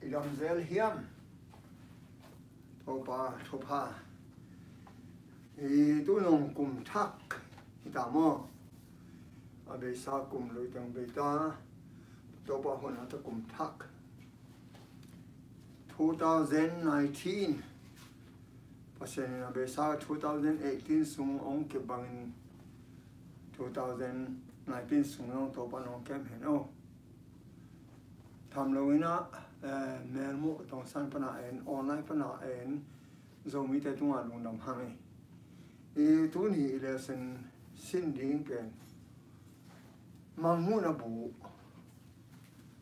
idam zel hiam thopa tu nong kum thak itamo abe sa kum lui tang beta topa hona ta kum thak 2019 pasen abe sa 2018 sung ong ke bangin 2019 sung ong topa nong kem heno tham loina melmo tong san pana en online pana en zomi te tunga lung dam hangi e tu ni lesson sin ding pen mangu na bu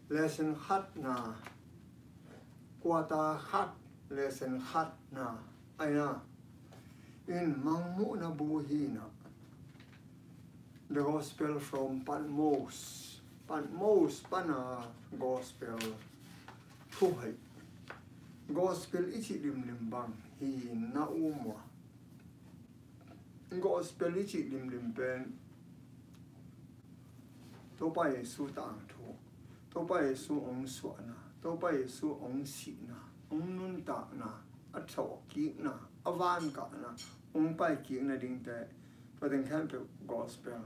lesson khat na kwata khat lesson khat na aina in mangu na bu hi na the gospel from Patmos pana gospel thu hai gospel ichi lim bang hi na umwa gospel ichi lim pen to pa yesu tang thu to pa yesu ong swa na to pa yesu ong si na ong nun ta na a tho ki na awan ka na ong pai ki na ding te pa den kan pe gospel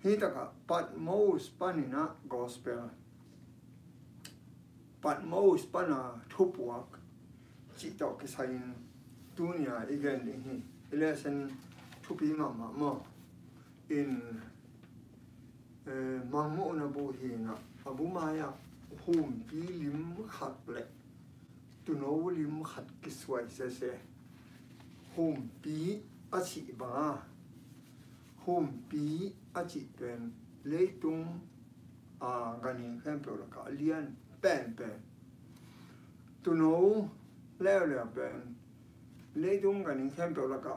hi taka Patmos panina gospel Patmos pana thupuak chi to ke sain dunia igen hi lesson thupi mama mo in mangmo na bo hi na abu maya hum pi lim khat le tu no lim khat ki swai se hum pi a chi ba hum pi a chi pen le tung a ganin khem pe la ka lian pen tu no le pen le tung ganin khem pe la ka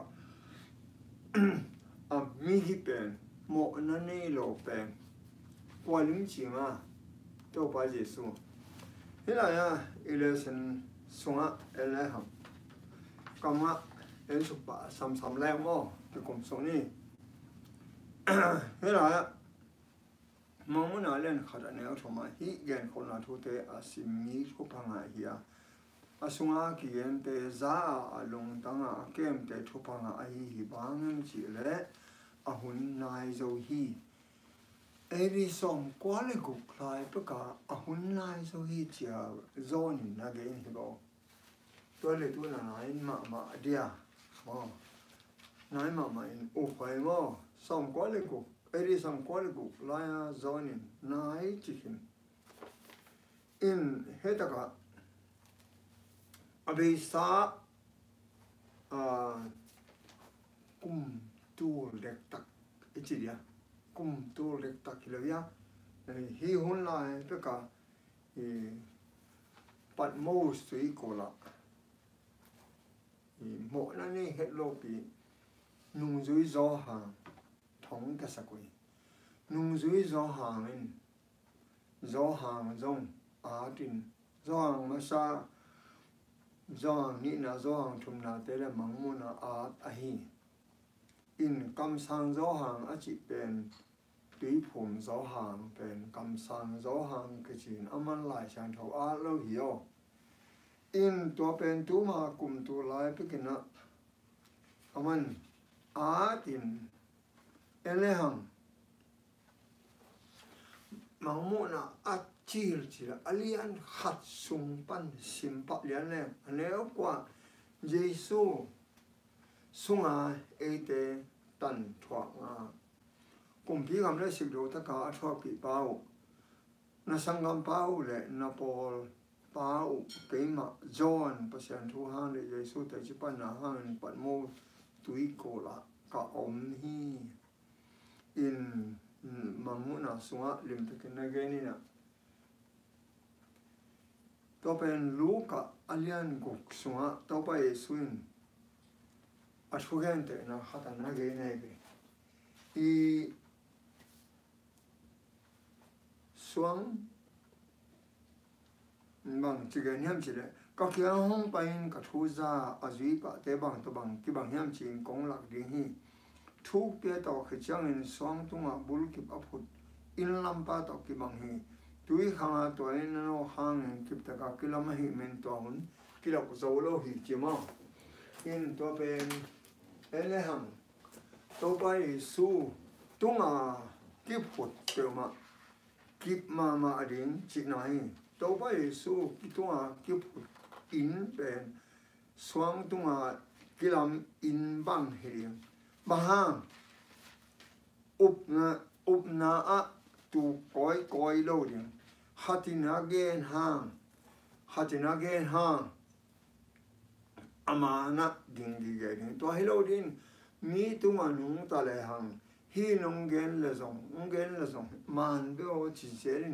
a mi hi pen mo na ne lo pen kwa lim chi ma to pa jesu hila ya election sunga ele ham kama en su pa sam le mo ke kom so ni hela ya mamu na len khara ne thoma hi gen khona thu te asimi khu phanga hiya asunga ki gen te za alung tanga kem te thu phanga ai hi bang chi le ahun nai zo hi eri som kwale ku klai pa ka ahun nai zo hi chia zone na ge ni go to le tu na nai ma dia mo nai ma in o phai mo som kwale ku eri som kwale ku la zone nai chicken in hetaka abe sa kum tu lek tak ichi dia kum tu lek tak hilaria hi hun lai pe ka Patmos tu i kola mo na ni het lo pi nung zui zo ha thong ka sakui nung zui zo ha in zo hang zong a tin zo hang ma sa zo hang ni na zo hang thum na te le mang mu na a hi in kam sang zo hang a chi pen tui phum zo hang pen kam sang zo hang ke chin aman lai chan tho a lo hi yo in to pen tu ma kum tu lai pe ke na aman a tin ele hang mang mu na a chil alian khat sung pan sim pa lian le ane kwa Jesu sunga ete tan thwa nga kum pi gam le sik do ta ka thwa pi pau na sangam pau le na pol pau ke ma John pasian thu hang le Jesu ta chi pan na hang pan mo tui ko la ka om hi in mamu na sunga lim te na ge ni na to pen luka alian gok sunga to pa Jesuin a thu gen te na khata na ge ne ge i suang bang chi ge nyam chi le ka kya hong pa in ka thu za a zui pa te bang to bang ki bang nyam chi kong lak ding hi thu pe to khachang in suang tunga bul ki aput in lampa to ki bang hi túi khang tuổi nó hàng kịp tất cả cái lắm hi men to hun cái lộc dầu lâu hi chỉ mà in to bên ele hàng to bay su tung kịp phụt tiêu mà kịp mà đến chị này to bay su tung kịp phụt in bên xoang tung cái làm in băng hiền mà hàng úp na tu coi lâu đi hatina gen hang amana ding đi cái đi to hello đi mi tu mà nung ta lại hang hi nung gen là giống man biểu chỉ chế đi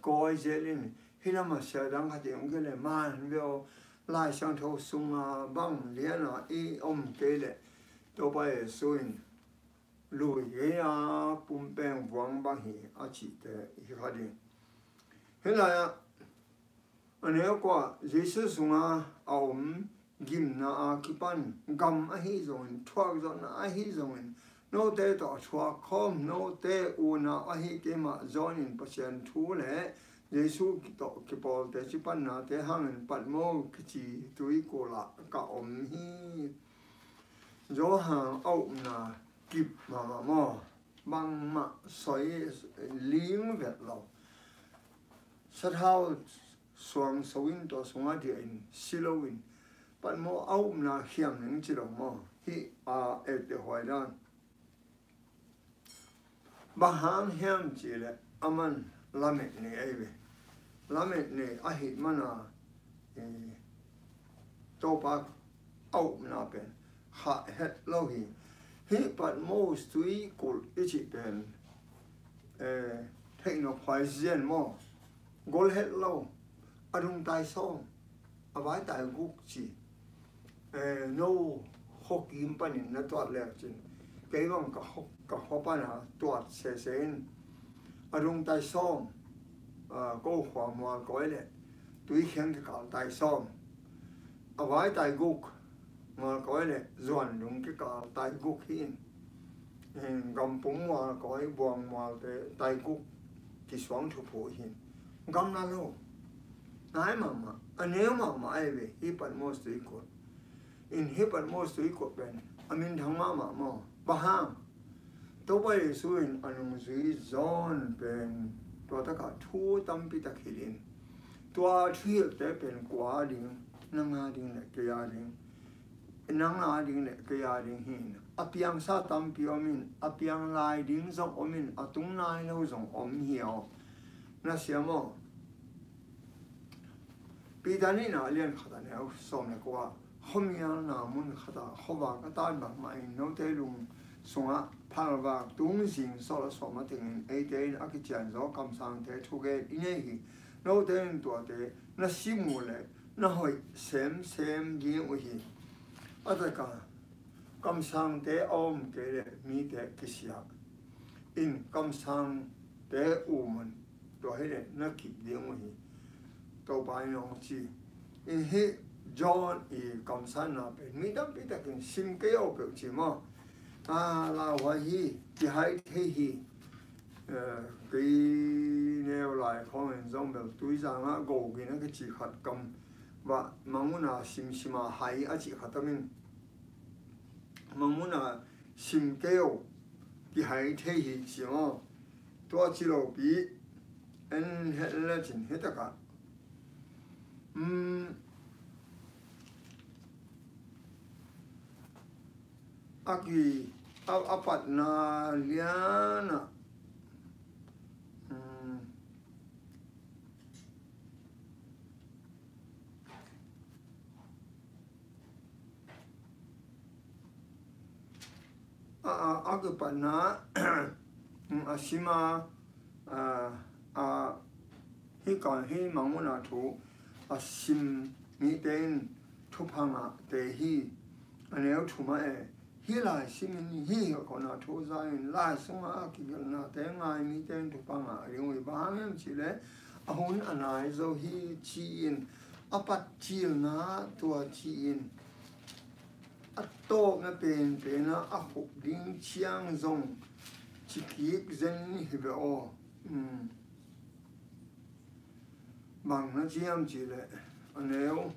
coi chế đi hi làm mà sợ đang hạt tiếng cái này man biểu lại sang thâu sung băng liền y cái này to bay xuin lùi cái bùn bèn vang băng hi chỉ để cái gì hiện nay anh em qua Jesus sung gim na kipan gam hi rồi thuak rồi hi rồi no te to thuak khom no te una hi ke ma zonin pasien thu le Jesus to kipol te chipan na te hangin pat mo kichi tui ko la ka hi do hang na kịp mà mò băng mà xoáy liếng việt lầu sát hao xoang sawin to songa điện silowin bạn mò áo na hiểm những chỉ đâu mò hi để hoài đan bà hàng hiểm chỉ là aman lamet này ấy về lamet này hi mana to ba áo na bên hạ hết lâu hi hi but most tui kul ichi pen thekno phai zen mo gol het lo adung tai song avai tai guk chi no hokim panin na to le chin ke bang ka hopa na to se sen adung tai song ko hwa mo ko le tui khen ka tai song avai tai guk mà có lẽ dọn đúng cái cả tay cúc hiền gầm búng mà có buông mà cái tay cúc thì xuống chụp phổ hiền gầm na lâu nãy mà anh nếu mà ai về hiệp ăn mốt suy cột in hiệp ăn mốt suy cột bên anh mình thằng mà bà hàng tôi bây giờ suy anh suy dọn bên tôi tất cả thu tâm bị tắc hiền tôi thuê để bên quá điên năng điên này kia điên nang ding le kaya ding hin apiang sa tam pi omin apiang lai ding zong omin atung nai lo zong om hiao na siamo pi dani na lian khata ne som ne kwa homiang na mun khata howa ka tan bang mai no te lung sunga phalwa tung sing so la so ma ting e te aki chan zo kam sang te thu ge ine hi no te to te na simu le na hoi sem gi u hi ở cả cầm sang để ôm cái mi để cái gì in cầm sang để mình rồi hết nó kịp điểm gì tàu bay nó chỉ in hết John cầm sang là bên mi đâm bị đặc cái sim cái ô biểu chỉ mà là hoài hi chỉ hay thế hi cái nêu lại không hình dung biểu túi rằng gỗ cái nó cái chỉ hạt cầm và mong muốn sim mà hay chỉ hạt mình mong muốn sim kêu thì hay thế hi chỉ mà tôi chỉ lo bị anh hết là chính hết tất cả aki apat na liana aku pana asima hi còn hi mong muốn là thủ asim mi tên thu phang te hi nếu thu mà hi lại sim hi còn là thu dài lại sung ki na te ngai mi tên thu phang riêng với ba em chỉ lẽ hun anai zo hi chin apat chill na tua chin to na pen na a huk ding chiang zong chi ki zen hi be o bằng nó chỉ em chỉ lệ nếu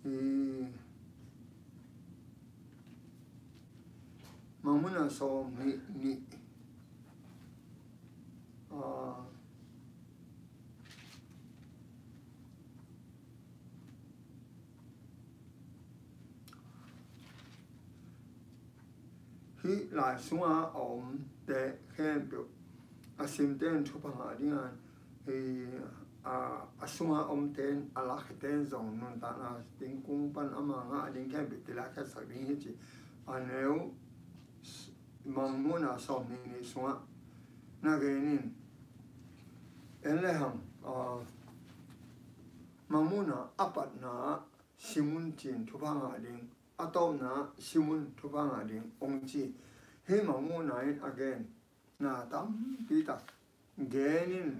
thì mà muốn là so nị hi lại xuống ổn để khen biểu sim tên chụp hàng đi ăn thì xuống ổn tên lạc tên dòng non ta là tiếng cung pan ngã tiếng khen bị tỷ lệ cái sắc tiếng hết chứ nếu mong muốn là xong thì xuống na cái nên em lấy hàng mong muốn là áp bắt na simun chín chụp hàng đi atom na simun chụp hàng đi ông chỉ he mong muốn này again na tam pi tak genin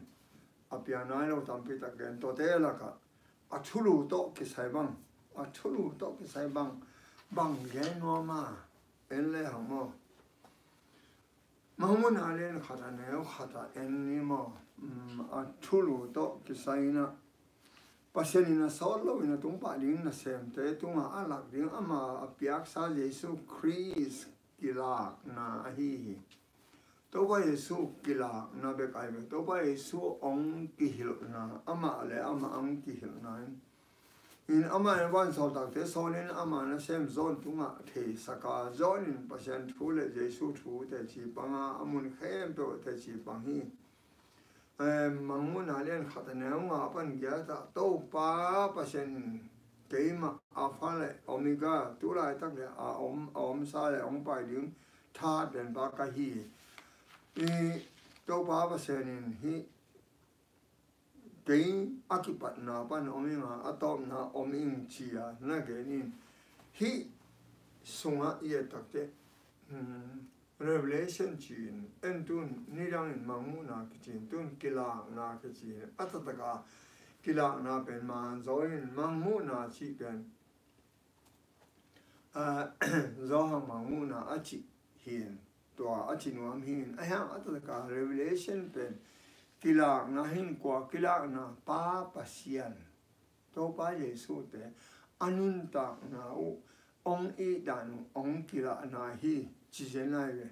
apianai lo tam pi tak gen to te la ka achulu to ki sai bang bang gen no ma en le hang mo mahmun alen khata ne khata en ni mo achulu to ki sai na paseni na solo ina tung pa ding na sem te tung alak ding ama apiak sa Jesu Christ kila na hi to ba Yesu kila na be kai be to ba Yesu ong ki hil na ama le ama ang ki hil na in ama en wan so tak te so nen ama na sem zon tunga the saka zon in pasien thu le Yesu thu te chi panga amun khem to te chi pang hi mangmun alen khat ne nga pan gya ta to pa pasien keima alpha le omega tu lai tak le om sa le ong pai ding tha den ba ka hi to ba pasien hi cái akipat na pan ominga atom na oming chia na genin hi sunga ye takte revelation chin entun nirang mangu na kichin tun kila na kichin atataka kila na pen man zoin mangu na chi pen zoha mangu na achi hin to achi nuam hin ayang atataka revelation pen kila na hin kwa kila na pa pasian to pa Yesu te anun ta na u ong e dan ong kila na hi chi jen lai le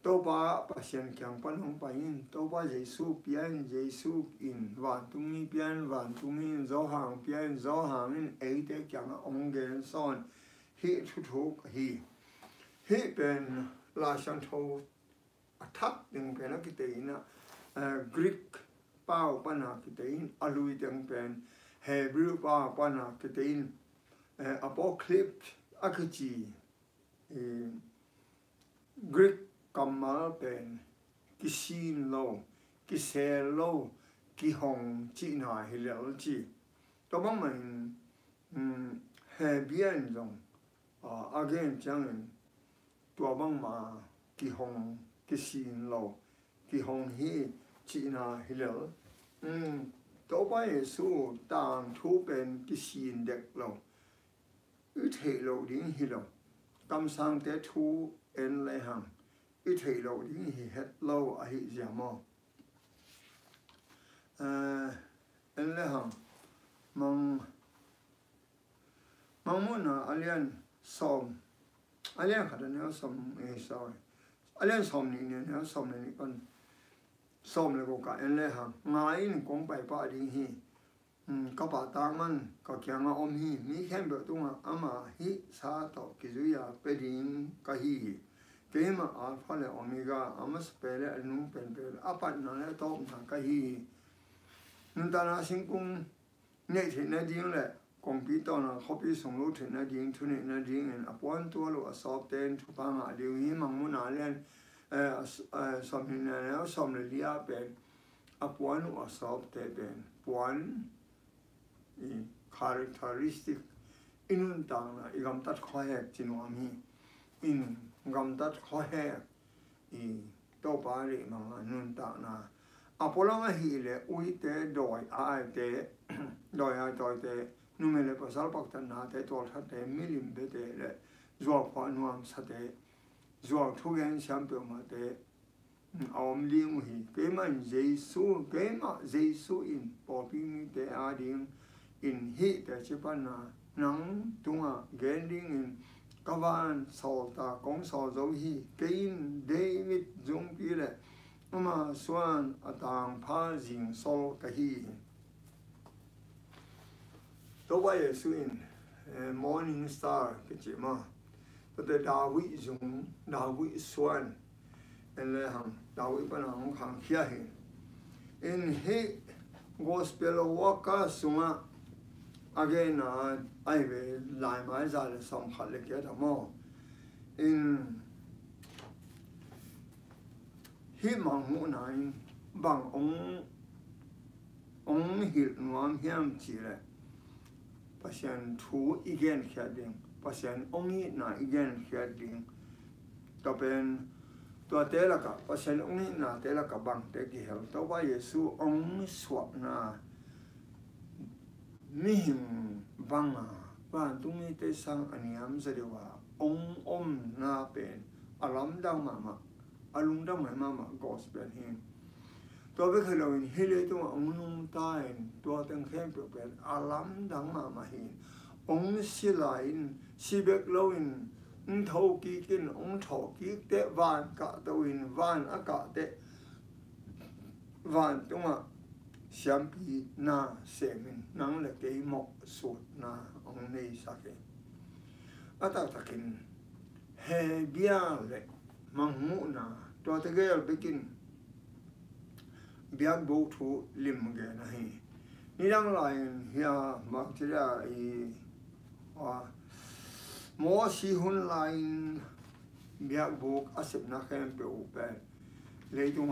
to pa pasian kyang pan hong pa in to pa Yesu pian Yesu in van tung mi pian van tung mi zo hang pian zo hang in e te kyang ong gen son hi thu thu hi pen la shan tho attack dengan pena kita ini Greek pau pana kita ini alui dengan pen Hebrew pau pana kita ini apocalypse akaji Greek kamal pen kisin lo kisel lo kihong China hilal chi to bang man Hebrew dong again jangan to bang ma kihong kisin lo kihong hi China hilal to ba Yesu tang thu pen kisin dek lo u the lo ding hilo kam sang te thu en le hang u the lo ding hi het lo a hi jamo en le hang mong mun na alian som alian khada ne som e so alian som ni ne som ni kon som le ko ka en le hang ngai in kong pai pa ding hi ka pa ta man ka kyang a om hi mi khem be tunga ama hi sa to ki zu ya pe ding ka hi ke ma alpha le omega ama spele nu pen pe apat na le to na ka hi nun ta na sing kung ne the na ding le computer na copy song lo the na ding thu ne na ding en apon to lo a sop ten thu pa ma liu hi mang mu na len som ni na som le lia pen apon o sop te pen puan characteristic inun tang na igam tat kho he chinu am hi in gam tat kho he to pa ri ma nun ta na apolong hi le ui te doi a te doi a doi te numele pasal pak tan na te tol tha te milim be te le zo pa nuam sa te zo thu gen sham pe ma te om liu hi cái man Giêsu cái mà Giêsu in bỏ pin te a ding in hi te chipan na nang tunga gending in kawan sol ta kong sol zo hi cái in David zung pi le mà xuân atang pha jing sol ka hi to ba Giêsu in morning star cái chị màแต่ดาวิจงดาวิส่วนเป็นเลยหังดาวิปนังขังเขียหิอินฮิ gospel worker สุงะ again ไอเวลายไม้จ่าเลยสำคัญเลยเกี่ยวกับมออินฮิมังมุนัยบางองหิลนวมเฮียมจีเลยประชันทูอีเกนเขียดิงประชันองค์น่ะอีกอย่างเขียนดิ้งก็เป็นตัวเตละกับประชันองค์น่ะเตละกับบังเตกิเหลตัวว่าเยซูองค์สวดน่ะมิหิมบังอ่ะว่าตรงนี้เตสังอันนี้อันจะเรียกว่าองค์น่ะเป็นอารมณ์ดังมาอารมณ์ดังมาก็สเปนเฮงตัวไปคือเราเห็นเฮเลตัวองค์นุ่งตายตัวตั้งแค่เป็นอารมณ์ดังมาเห็นองค์สิลายสิเบกโลอินทอกีกินองค์ทอกีเตะวานกะตัวอินวานอากาศเตะวานตรงอ่ะเสียมปีนาเสมินนังเล็กเอหมกสุดนาองค์นี้สักเองอัตตะกินเฮเบียเล็กมังมุนาตัวตะเกียบไปกินเบียกบูทูลิมเกนะฮีนี่ดังไรเฮียมักจะได้มอสีหุ่นไลน์เบียกบุกอาศัยนักแข่งเปอุเปเลยตรง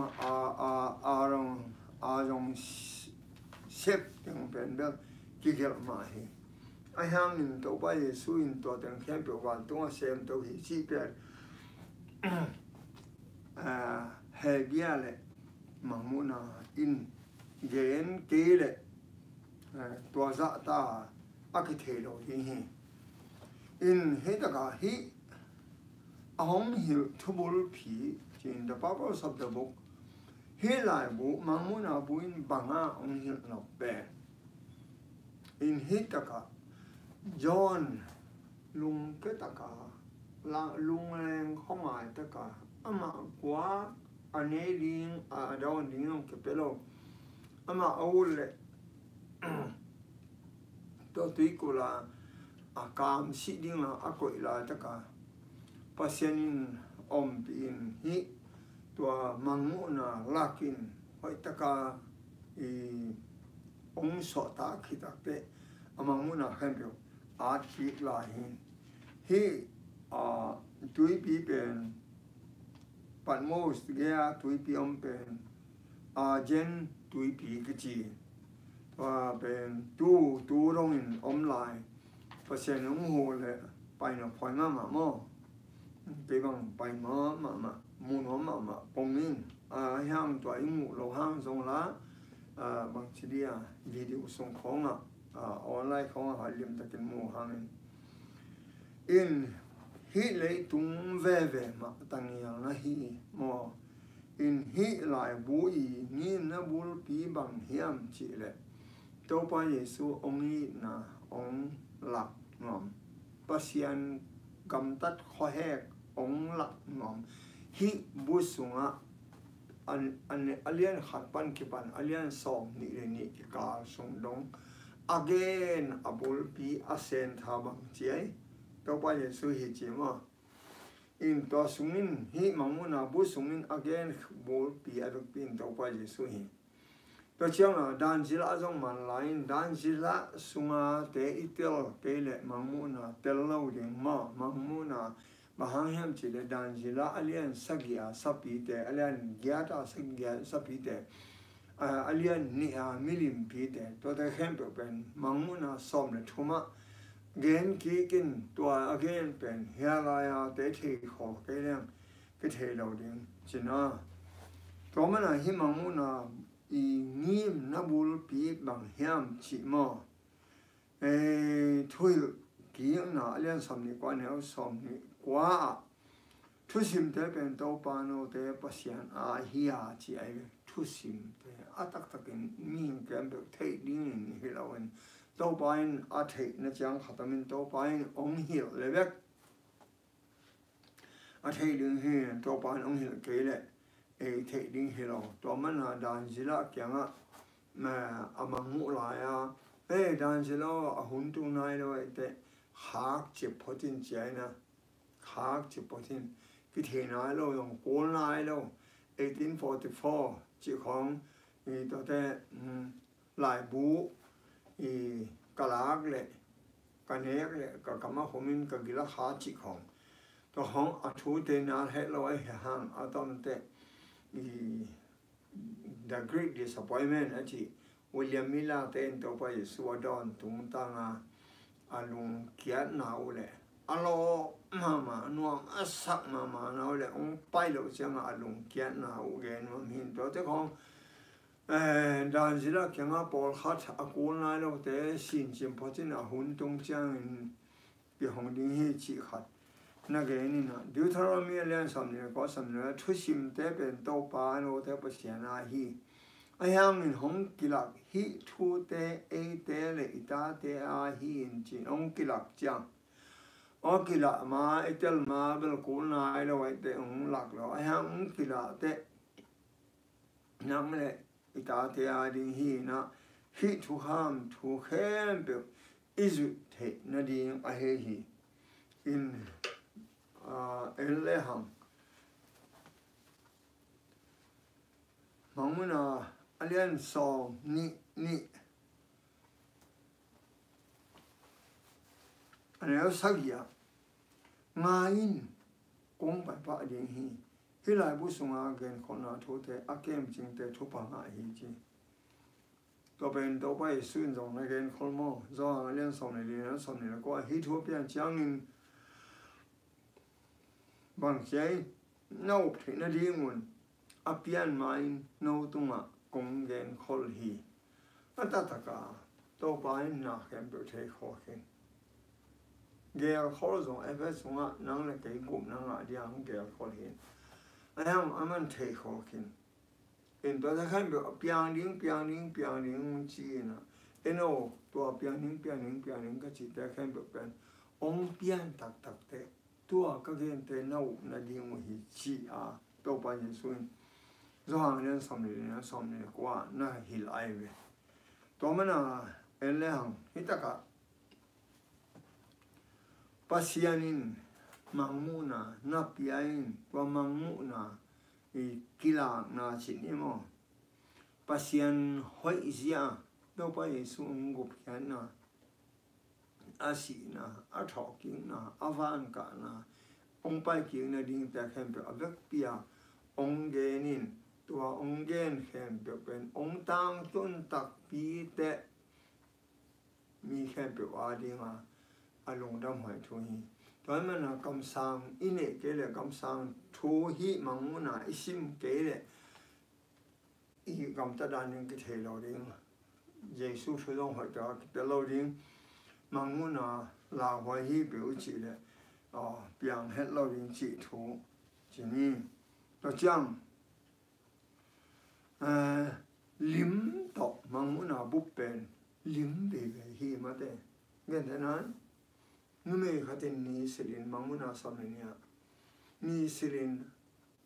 อารงเซฟถึงเป็นแบบกิเกลมาเฮไอ้ห้างหนึ่งตัวไปสู้อินตัวถึงแข่งเปวันตรงเซมตัวหิชีเป็นเฮเบียเลยมังมุนาอินเกนเกลตัวจ่าตาอักเทโลยิงเฮอินเฮตกาฮิองหิลทุบุลผีจิน the purpose of the book เฮลายบุมังมุนาบุอินบังอาองหิลนบเปอินเฮตกาจอห์นลุงเกตกาลุงแรงข้องหมายตกาอามากัวอันนี้ลิงดาวลิงเกเปโลอามาเอาเลยตัวตุยกุลาอากามสิดิ้งละอากอยละตะกาปัสยันอมปีนฮิตัวมังมุนาลักินหอยตะกาองสอตาคิตักเตอมังมุนาเข็มเปียวอาทิลาหินฮิตุยปีเป็นปันโมสเกียตุยปีอมเป็นเจนตุยปีกจีว่าเป็นตู้ลงอินอมไลน์เปอร์เซ็นต์ของหัวเลยไปหน่อพอยมาหม้อไปบังไปมามูนมาปงนิ่งห้างตัวอิมูโลห้างส่งละบางทีเดียวิดีโอส่งของออนไลน์ของหาเลี่ยมตะกินมูห้างอินฮิเลยตุงเวมาตั้งอย่างนะฮิมออินฮิลายบุยนี่นะบุลปีบังเฮียมจีเลยตัวพระเยซูองค์นี้นะองค์หลักงอมปัสยันกำตัดข้อแหกองค์หลักงอมฮิบุสุงะอันอเลียนขัดปันกิปันอเลียนสองนี่เลยนี่กิกาส่งดง again อบุลปีอาเซนทาบังเจียตัวพระเยซูฮิจิมาอินตัวสุงินฮิมังมุนาบุสุงิน again บุลปีอดุปินตัวพระเยซูฮิตัวเชียงดันจิละจงมันไลน์ดันจิละสุงาเตอิเตลเกเลมังมุนาเตลเลวดิงมามังมุนาบางแห่งจิเลดันจิละอเลียนสักยาสับปีเตอเลียนเกียร์สักยาสับปีเตอเลียนนิอามิลิมปีเตตัวแต่แห่งเป็นมังมุนาสมเลยทุมาเกนกีกินตัวเกนเป็นเฮียลายาเตทีขอเกลียงก็เทเลวดิงจินะตัวมันหิมังมุนาอีนี่นับบุลปีบางเฮียมชิมอทุยกี่น่ะเลี้ยงสมนี่กว่าแนวสมนี่กว่า thu sim te pen to pa no te pasian a hi a chi ai thu sim te atak takin mi kem be thei ding hi lawen to pain a thei na chang khatamin to pain ong hil levek a thei ding hi to pain ong hil ke le e thei ding hi lo to man ha dan zila kyanga ma amangu la ya e dan zila a hun tu nai lo te hak che photin chai na hak che photin cái thế này lo dùng cuốn lại lo 1844 chỉ còn thì tôi thấy lại bú thì cả lá lệ cả nét lệ cả cái mà hôm mình cái là khá chỉ còn tôi không ở chỗ thế nào hết lo ấy hàng ở trong thế thì the great disappointment ấy chị William Miller tên tôi phải xua đòn tung tăng à lùng kiết nào lệ alo mama nuam asak mama nào lệ ông bay đầu chẳng à lùng kiết nào gen mà mình tôi thấy không đàn gì là cái ngã ball hot à cuốn lại đâu thế xin chim phát triển à hun tung chẳng bị hồng đình hi chỉ khát na cái này nè Deuteronomy lên sầm này có sầm này thu sim thế bên tàu pa nó thế bớt tiền à hi ai hàng mình hồng kỳ lạc hi thu thế ấy thế lệ ta thế à hi chỉ ông kỳ lạc chẳng ở kỳ lạ mà ấy tel mà bên cuốn này đâu vậy thế ông lạc rồi hàng kỳ lạ thế nắm lại ta thế ai đi hi na hi thu ham thu khem biểu isu thế na đi ai hi in lệ hàng mong muốn là alien so ni anh ấy sao vậy ngain cũng phải bắt điện hi khi lại bút sung à gen con nào thua thế à kem chính thế thua bằng ai hi chứ tôi bên tôi phải xuyên dòng này gen con mò do liên sòng này liên sòng này là có hi thua biển trắng nên bằng giấy nấu thì nó đi nguồn à biển mai nấu tung à cũng gen con hi à ta cả tôi phải nạc em biểu thế khó khăn gel khó dùng em phải dùng á năng là cái cụm năng là đi ăn gel khó hiện anh em ăn thấy khó khăn em tôi thấy cái biểu piang điên chi nè em nói tôi piang điên cái gì đấy cái biểu bên ông piang tắc thế tôi cái thế nấu là đi mua hi chi à tôi phải nhìn xuống do hàng nên xong này qua nó hi lại về tôi mới là em lấy hàng hết tất cả pasianin mangmuna na piain wa mangmuna i kila na chinimo pasian hoi zia do pa yesu ngup kana asina a talking na avan ka na ong pai ki na ding ta khem pe avek pia ong genin tua ong gen khem pe pen ong tang tun tak pi te mi khem pe wa dinga along đam hỏi thu hi tối mà là cầm sang in lệ cái là cầm sang thu hi mong muốn là isim cái là i cầm ta đàn những cái thể lâu đi Giêsu sử dụng hỏi cho cái lâu đi mong muốn là hỏi hi biểu chỉ là biang hết lâu đi chỉ thu chỉ ni nó chẳng lim tộc mong muốn là bút bền lim về hi mà thế nghe thế nào nume khatin ni silin manguna samenia ni silin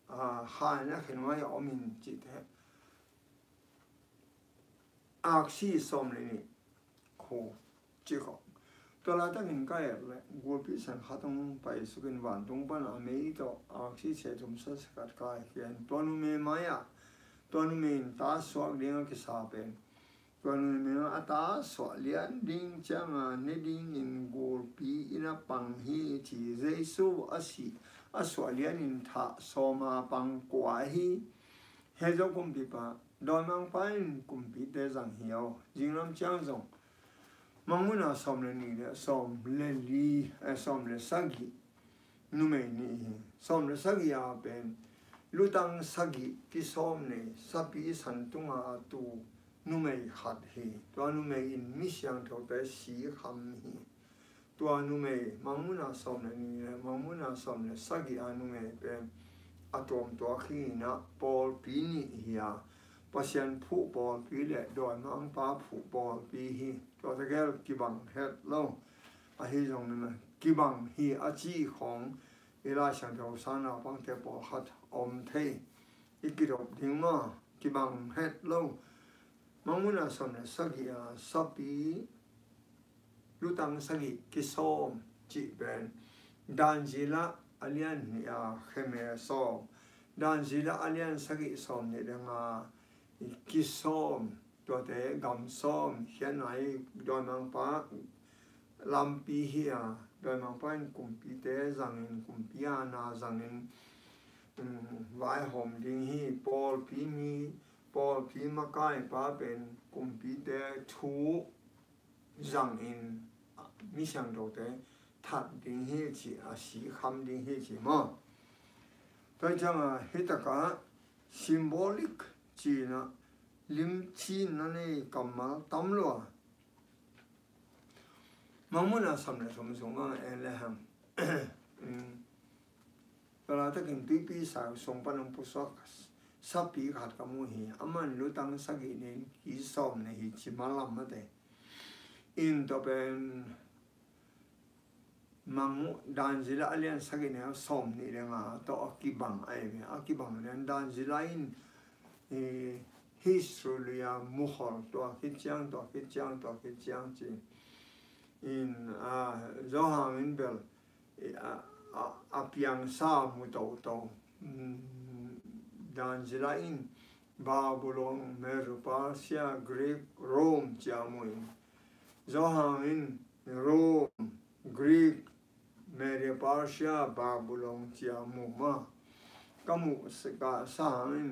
ha na khenwa ya omin chi the aksi somleni kho chi kho tola ta min ka ya le gopi san khatong pai sukin wan tung pan a mei to aksi che tum sa sakat ka hian tonu me maya tonu me ta swak ding ki sa pen còn mình nói ta xóa liền đinh chăng à nè đinh in gol pi ina pang hi chỉ Giêsu à xóa liền in thà soma pang quả hi hết rồi cũng bị ba đôi mang phải cũng bị để rằng hiểu riêng lắm chăng rồi mong muốn là xóm lên này xóm lên li xóm lên sagi nu mày nè xóm lên sagi à bên lu tăng sagi cái xóm này sabi san tung à tu nu mày hạt hi, toa nu mày in mi xiang thâu tới xí khăm hi, ตัวนุเมมังมุนาสมเนี่ยนี่มังมุนาสมเนี่ยสักอย่างนุเมเป็นอะตอมตัวขี้นะปอลปีนี่เฮียปัศยันผู้ปอลปีเละโดยมังป้าผู้ปอลปีฮีตัวตะแกกิบังเฮ็ดเล่าอะฮีจงนี่มันกิบังฮีอาจีของเวลาฉันจะสานาปังเตปอขัดอมเทอีกิรบดิ้งมากิบังเฮ็ดเล่ามังมุนาสมเนี่ยสักอย่างสับปีลูตังสักิกิโซมจีเป็นดันจิละอเลียนยาเขมรโซมดันจิละอเลียนสักิโซมเนี่ยดังกิโซมตัวเตะกำโซมเขียนไหนโดยมังป้าลำปีเฮียโดยมังป้ากุมปีเตะจังกุมปีอานาจังไว้หอมดิ้งฮีปอลปีมีปอลปีมาใกล้ป้าเป็นกุมปีเตะทูจังมี相到的，他定起起啊，是看定起起嘛。再讲啊，迄个个 symbolic 字呢，临起那呢干嘛当咯？盲目那什么什么什么哎嘞哈，เวลาถ้ากินปีสาวส่งปนมปุสกสับปีขาดกับมูฮีอามันรู้ตั้งสักอีนึงกีสอมในฮิจิมาลำมาเตอินตัวเป็นมังดันจิลาเลียนสักเนี่ยสมนี่เรื่องตัวอากิบังไอ้เนี่ยอากิบังเรื่องดันจิลาอินhistory มุขตัวคิดจังตัวคิดจังตัวคิดจังจีอินจอหังอินเบลอาเปียงซามุโตโตดันจิลาอินบาบิโลนเมรุปาเซียกรีกโรมจามุยจอหังอินโรมกรีกเมริปาเซียบาบิโลนจามุมาก็มุสกาสาอิน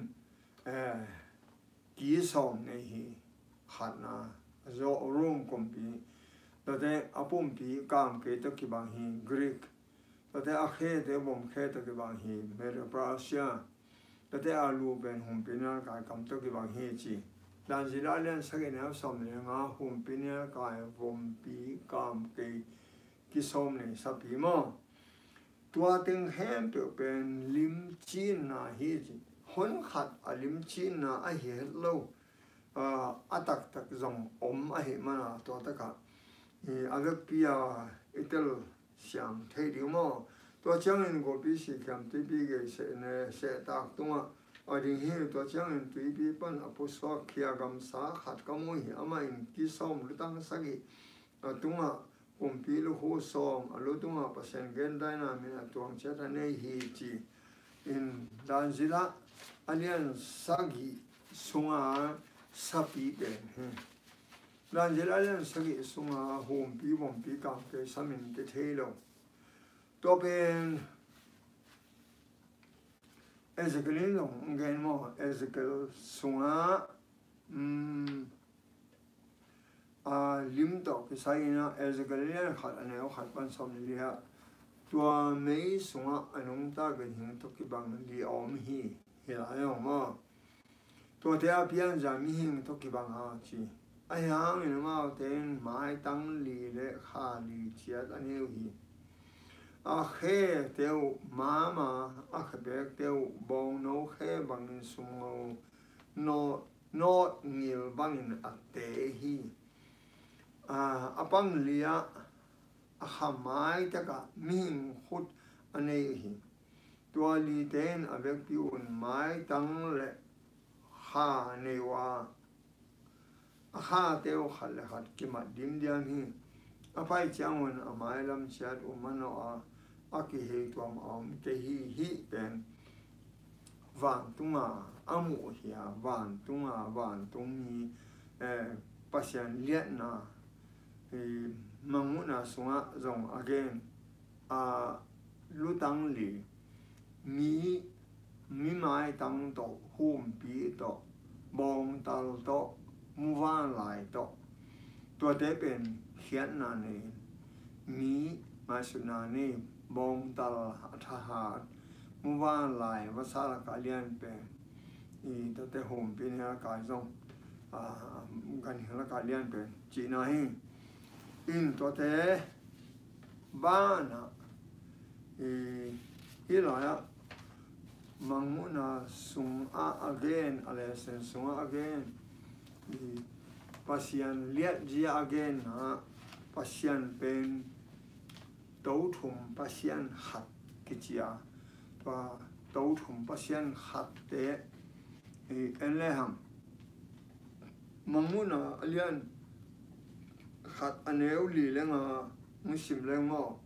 กีสอมในฮีขัดนะโจรูมกุมปีแต่แต่อาปุ่มปีกามเกตกิบังฮีกรีกแต่แต่อาเคเตบ่มเคตกิบังฮีเมริปาเซียแต่แต่อาลูเป็นหุ่มปีนักายกำตกิบังฮีจีดันจิลาเลียนสักแนวสอมเนี่ยงาหุ่มปีนักายบ่มปีกามเกกิสอมเนี่ยสับปีมาตัวตึงแฮมเป็นลิมจีนนะฮีจีคนขัดอลิมชินนะไอเห็ดโลอัตักตักจงอมไอเห็มันตัวตะกะอาเวปียอิตาลีเสียงเทดิโมตัวเจ้าเงินก็ปีสิแคมที่ปีเกษเนเสตักตัวอดีตตัวเจ้าเงินปีปีปันอภิสวะเขียกำสาขัดกำมวยอามาอินกิสอมลุตังสักิตัวกุมปีลูกหัวสอมลุตัวเปอร์เซ็นต์เกณฑ์ได้นะมีตัวเจ้าเนฮีจีอินดันจิลาอันนี้สักกี่สุงาสับปีเป็นดันเจริญสักกี่สุงาโฮมปีบ่มปีกางเกสามินเกเทโลตัวเป็นเอเซเกลินลงเงินมั่งเอเซเกลสุงาลิมต่อไปใส่นะเอเซเกลินขัดอันนี้ขัดปันสมนี่ฮะตัวไม่สุงาอันนั้นตากันหิงตุกิบังลีออมฮีเห็นอะไรออกมาตัวเดียบยันจะมีหิงทุกบังอาจีไอ้หางนี่มาเต็นไม้ตั้งลีเละขาลีเชียดอันนี้หีอาเขเตียวมาอาเขเบกเตียวบองโนเขบังสุงโนเงียบังอัตเตหีอาปังเลียอาขมายตะกะมีหิงขุดอันนี้หีตัวลีเตนอเวกพิวน์ไม้ตั้งเละข้าเนวาข้าเตียวขัดเลยขัดกิมัดดิมเดียนฮีอภัยจังวันไม้ลำเชียดอุมันอากิเฮตัวมเกฮีเป็นวันตุงอามุเฮียวันตุงมีปัศยันเลียนามังมุนาสุงะจงอเกนลุตังลีมีไม้ตั้งโตหุ่มปีโตบองตัลโตมูวานไหลโตตัวเตเป็นเขียนนานีมีมาสุนานีบองตัลทหารมูวานไหลภาษาละกาเลียนเป็นตัวเตหุ่มปีเนี่ยกายจงกันเห็นละกาเลียนเป็นจีน่าฮิอินตัวเต ba na hi la ya manguna sung a again ale sen sung a again pasian liat dia again na pasian pen tấu thum pasian hat kichia pa tấu thum pasian hat te en le ham manguna alian hat aneu li lenga musim lengmo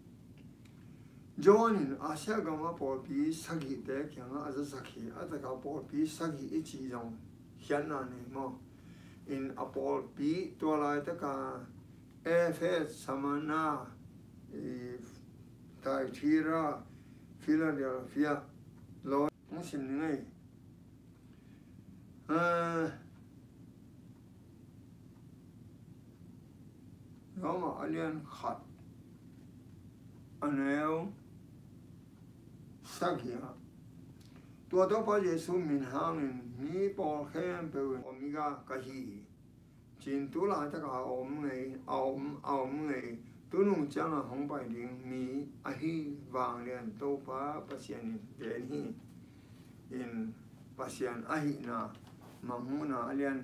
John Asia gama por pi sagi te kyanga aza sakhi ataka por pi sagi ichi jong hianna ne mo in apol pi to lai ta ka fs samana Thyatira Philadelphia lo musim ngai Roma alian khat aneu Sagia. Tua topa Yesu min hangin mi por khem pe omega kahi. Chin tu la ta ka ngay ngay tu nung chang a hong bai ding mi a hi wang lian topa pasian den hi in pasian a hi na mamuna alian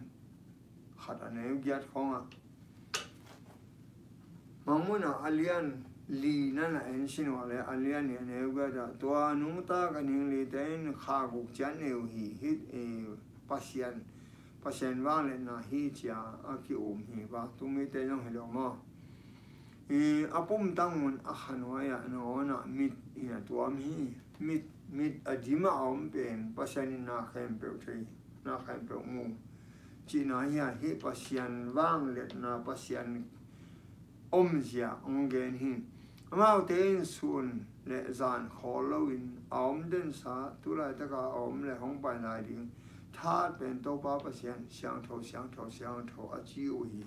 khat aneu giat khonga. Mamuna alian li na na en sin wale alian ne neu ga da to nung ta ka ning li ten kha gu chan neu hi hit pasian wang le na hi chia a ki hi ba tu mi te nong hello mo apum tang mun a khanwa ya no na mit ina to mi mit adima om pen pasian na khem pe thei na khem pe mu chi na ya hi pasian wang le na pasian omzia ongen hi Amau ten sun le zan Halloween den sa tu lai ta ka le hong bai lai ding tha pen to pa pasian xiang tho a chi u hi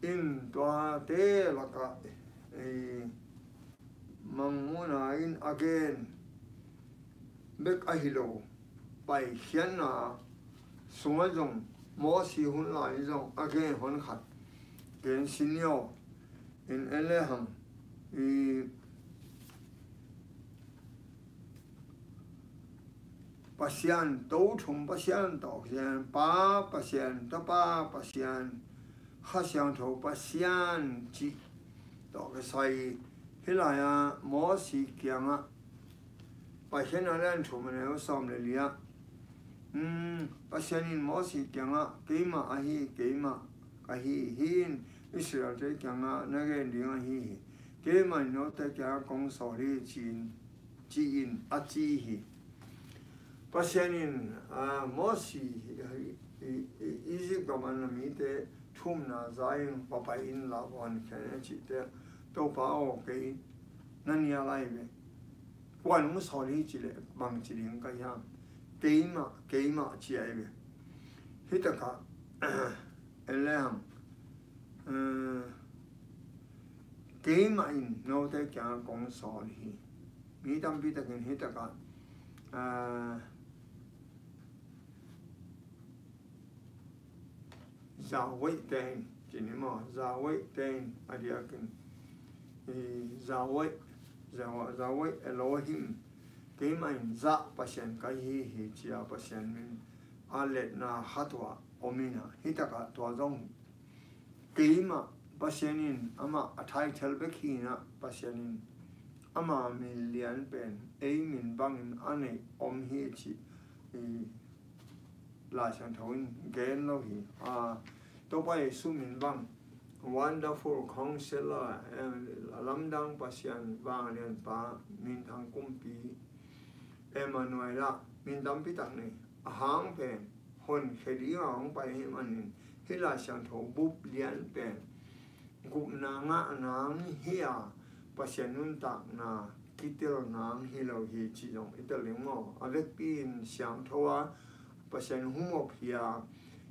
in tua te la ka manguna in again bek a hilo bai hian na sunga jong mo si hun lai jong again hon khat gen sinyo in ele ham pasian tấu thum pasian tàu pasian pa pasian ta pa pasian ha xiang thấu pasian chi tàu cái sai thế là ya mo si kiang á pasian là lên thum này nó xóm lại lia pasian in mo si kiang á cái mà ahi cái mà ahi hin Israel thế kiang á nó cái điều ahi cái mà nó tới cái công sở đi chi in a chi hi pasianin mosi Egypt gaman na mi te thum na zain papa in la wan kene chi te to pa o ke nania lai ve quan mu so li chi le bang chi ling ka ya ke ma chi ai ve hitaka elam cái mà nó tới cả con sò thì mỹ tâm biết được hết tất cả giáo hội tên chỉ nên mà giáo hội tên ở địa cái giáo hội Elohim cái mà dạ pasien cái hi chia pasien mình alet na hatwa omina hết tất cả toàn dòng cái mà pasianin ama athai thelbe khina pasianin ama million pen min bangin ane om hi chi la chan thoin gen lo hi to pai su min bang wonderful counselor lamdang pasian bang lian pa min thang kumpi Emmanuela min dam pi tak ni ahang pen hon khedi hong pai hi manin hila chan tho bup lian pen gục na ngang hia pasian nun tak na kitel ngang hilo hi chi jong iteling mo avek pin siang thoa pasian humop hia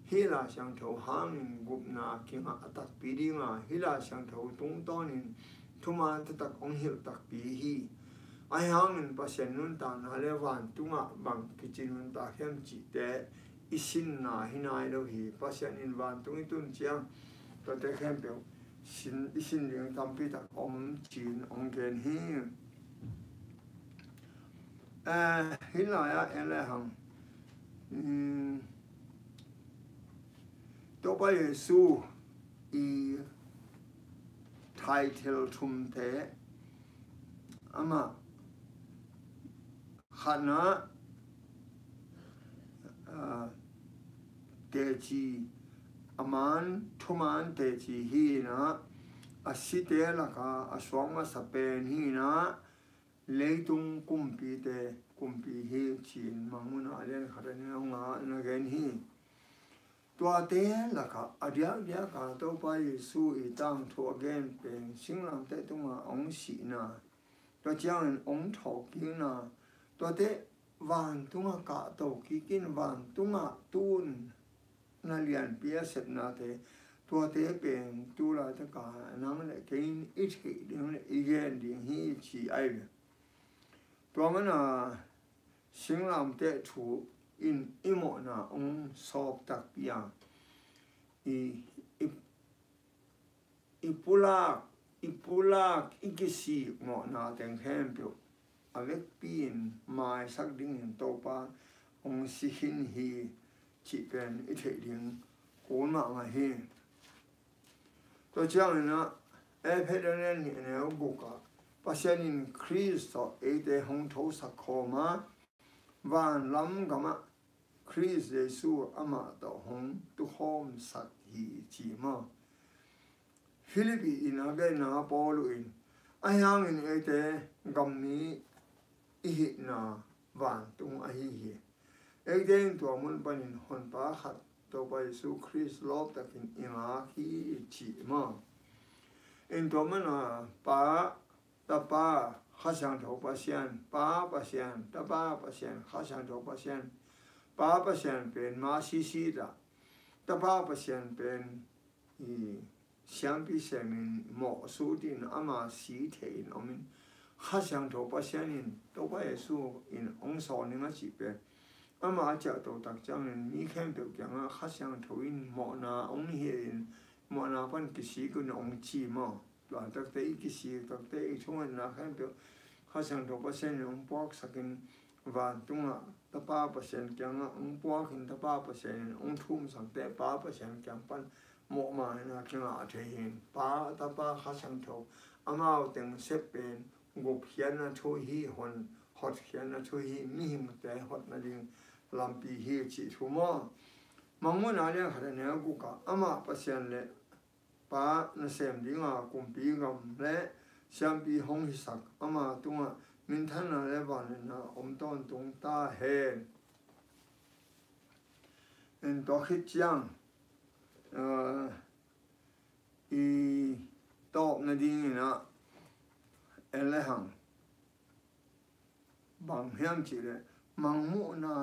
hila siang tho hang gục na kinga atak pi dinga hila siang tho tung tonin thuma tak ong hil tak pi hi ai hang pasian nun ta na le wan tunga bang kichin nun ta hem chi te isin na hinai lo hi pasian in wan tung tun chiang to te hem pe xin liền tâm pi ta om chín ông gen hi hi lại em lại hằng tôi bây giờ su i title thum thế ama khana te chi aman thuman te chi hi na asite la ka aswang sa pen hi na leitung kumpi te kumpi hi chin manguna len kharani nga na gen hi tua te la ka adia dia ka to pa yesu i tang tho again pen singlam te tunga ong si na to chang ong tho ki na to te van tunga ka to ki kin van tunga tun na lian pia set na te tua te pen tu la ta ka nang le kein i thi ding le igen ding hi chi ai le tua mana singlam te thu in imo na ong sop tak pia ipulak ikisi mo na teng hempio avec pin mai sak ding in topa ong si hin hi chi pen i the ding ko ma ma hi to chang na e phe de ne ni ne bu ka pasien in Christo e de hong tho sa khoma van lam gama Chris Jesu ama to hong tu hom sak hi chi ma Philippi in age na Paul in ayang in ete gammi i na van tung a hi egen to mun panin hon pa khat to pa Jesu Chris love takin ima hi chi ma in to mana pa ta pa kha sang tho pa sian pa pa sian ta pa pa sian kha sang tho pa sian pa pa sian pen ma si si da ta pa pa sian pen i相比下面莫数din ama si thein omin kha sang tho pa sian in to pa Jesu in ong so ni ma chi pe ama cha to tak chang in mi khem pe kyang a kha sang tho in mo na ong hi in mo na pan ki si ku ong chi mo la tak te ki si tak te i chung na khem pe kha sang tho pa sian ong pok sakin van tunga ta pa pa sian kyang a ong pok in ta pa pa sian ong thum sang te pa pa sian kyang pan mo ma na kyang a the hin pa ta pa kha sang tho ama teng sep pen gop hian na tho hi hon hot hian na tho hi mi him te hot na ding lampi hi chi thu mo mangun a le khare ne ku ka ama pa sian le pa na sem ding a kumpi ngam le siam pi hong hi sak ama tunga min than na le van na om ton tung ta he en to khit chiang i to na ding na ele hang bang hiam chi le mang mu na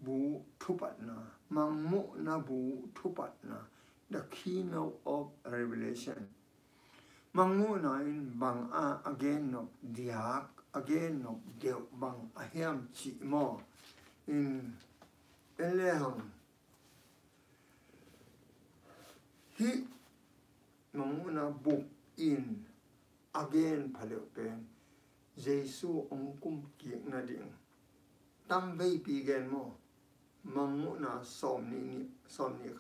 bu thupat na mang mu na bu thupat na the keynote of revelation mang mu na in bang a again no diak again no deu bang a hiam chi mo in ele hang hi mang mu na bu in again phalo pen Jesu ong kum ki na ding tam vei pi gen mo mang na som ni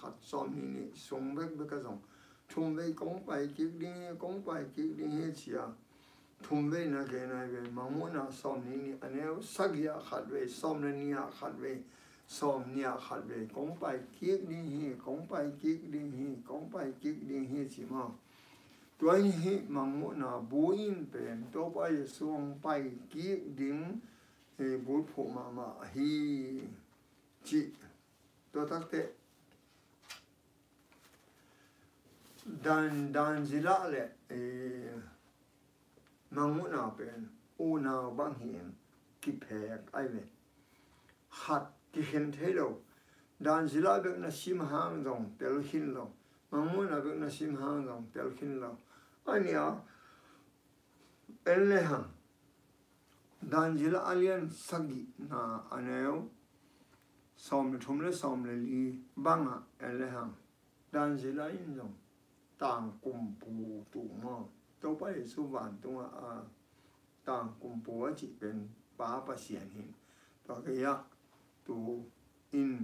khat som ni sung vek be ka jong thum vei kong pai ki ding he chia thum vei na ge na ve mang na som ni aneu sagya khat ve som na nia khat ve som nia khat ve kong pai ki ding he kong pai ki ding he chi ma tôi hi mang na buin pen to pa Yesu pai ki ding e bu phu ma hi chi to tak te dan zila le e mang na pen u na bang hian ki phek ai le hat ki hen thelo dan zila be na sim hang dong tel hin lo mang na be na sim hang dong tel hin lo ania ele hang dan zila alien sagi na aneo som le li banga ele hang dan zila in dong tàng cùng bù tụ mà đâu phải số vạn tung tàng cùng bù chỉ bên ba xiên hình đó cái tụ in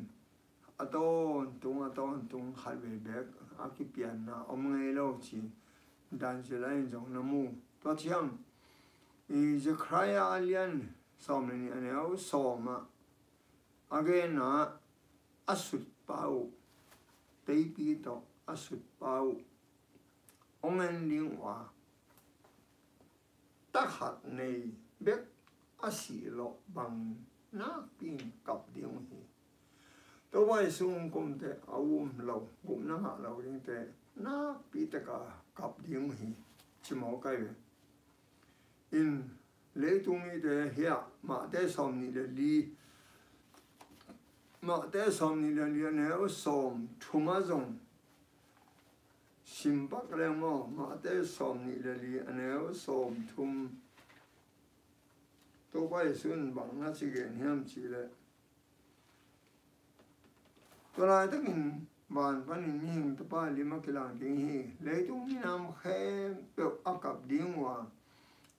tung khai về bếp cái biển na ông nghe lâu chỉ đàn chỉ lại giống nó mu đó chăng is a cry alien som này anh em som again na asut pau tây pi to asut pau ông anh liên hòa tác hạt này biết asi lo bằng na pin cặp điệu hi tôi vai sung cũng thế lâu cũng nó hạ lâu như thế na pi tất cả cặp điệu hi chỉ một cái in lễ tung như thế hiện mà thế som như thế đi mà thế som như thế đi nếu som thua mà dùng sim bắc lên mà thế som như thế đi nếu som thum tôi vai xuân bằng nó chỉ hiện hiểm chỉ là tôi lại tất nhiên bạn văn hình tôi ba lima cái làng tiếng hi lấy tung như nam khe biểu áp cặp điên hòa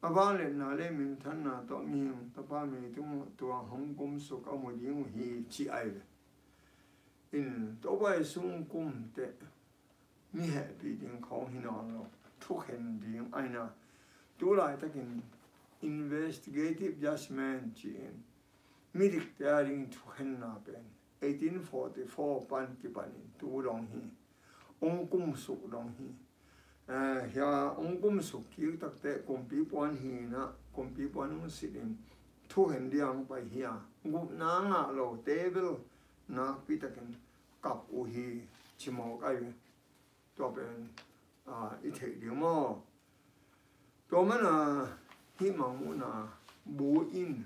ba lên nào lên mình thân nào tôi mình tôi ba mình tung Hồng Kông số cao một điên hi chỉ ai vậy in tôi ba sung cung để mi hệ bị điên khó hình nào rồi thuốc hình điên ai nào tôi lại tất nhiên investigative judgment chỉ mi được daring thuốc hình nào bên 1844 pan ki panin tu dong hi ong kum su dong hi ya ong kum su ki tak te kom pi pon hi na kom pi pon sitin thu hen diang pai hi gup na nga lo table na pi taken kap u hi chimo kai to ben I thei di mo to mana hi ma mu na bu in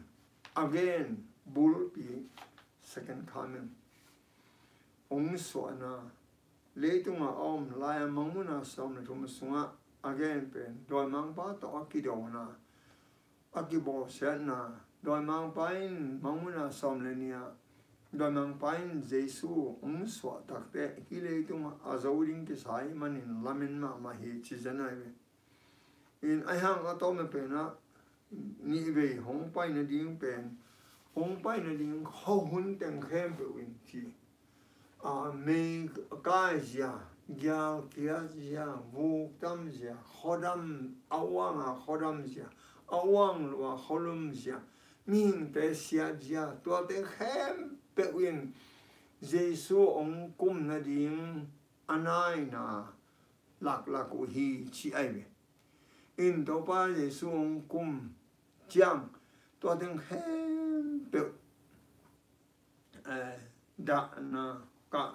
again bul pi second coming ông số na lấy tung lai mong na som na thum sunga again pen đôi mang ba to akido na akibo sen na đôi mang pain mong na som le nia đôi mang pain Jesu ông số tak te ki lấy tung azauring ke sai manin lamin ma hi chi janai in ai hang atom pe na ni ve hong pai na ding pen Hong pai na ding ho hun teng khem pe win ti me ka ja gyal kia ja vu tam ja khodam khodam ja awang lo kholum ja min te sia ja to te khem pe win Jesu ong kum na ding anai na lak u hi chi ai ve in to pa Jesu ong kum chang to te khem đã na cả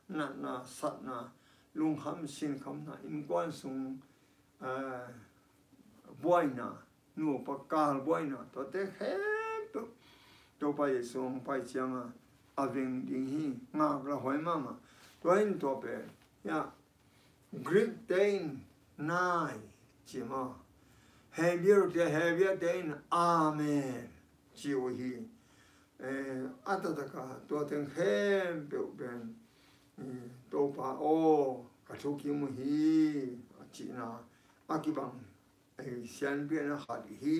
na sát na lung ham xin kham na in quan sung boy na nu pa kal boy na to te khem to pa sung pa chang aveng ding hi nga la hoi mama to in to pe ya Greek Dane nai chi ma heavier Dane amen chi o hi atadaka to ten hem pe ben to pa o ka choki mu hi chi na akibang sian bi na ha hi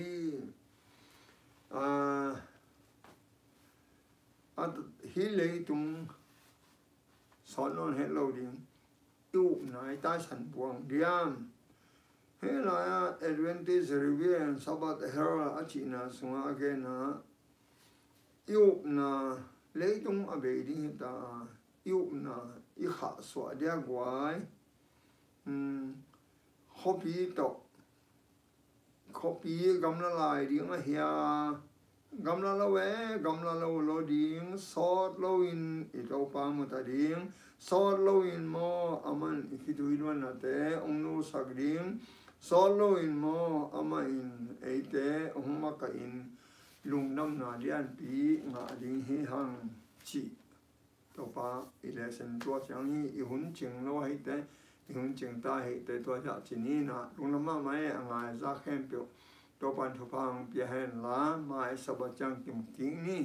at hi le tung sonon hello ding tu nai ta san buang diam he la advantage review sabat hera chi na sunga ge na yêu na lấy tung ở bên đi ta yêu na yêu hạ xóa đi ngoài copy gam la lại đi mà hia gam la về gam la lo đi sort lo in ito pa mo ta đi sort lo in mo aman ikituin man nate ông nu sagding sort lo in mo ama in ete ông ma ka in lung nam na lian pi nga ding hi hang chi to pa election to chang hi I hun ching lo hai te I hun ching ta hai te to ja chi ni na lung nam ma mai anga za khem pyo to pan thu phang pi hen la mai sa ba chang kim king ni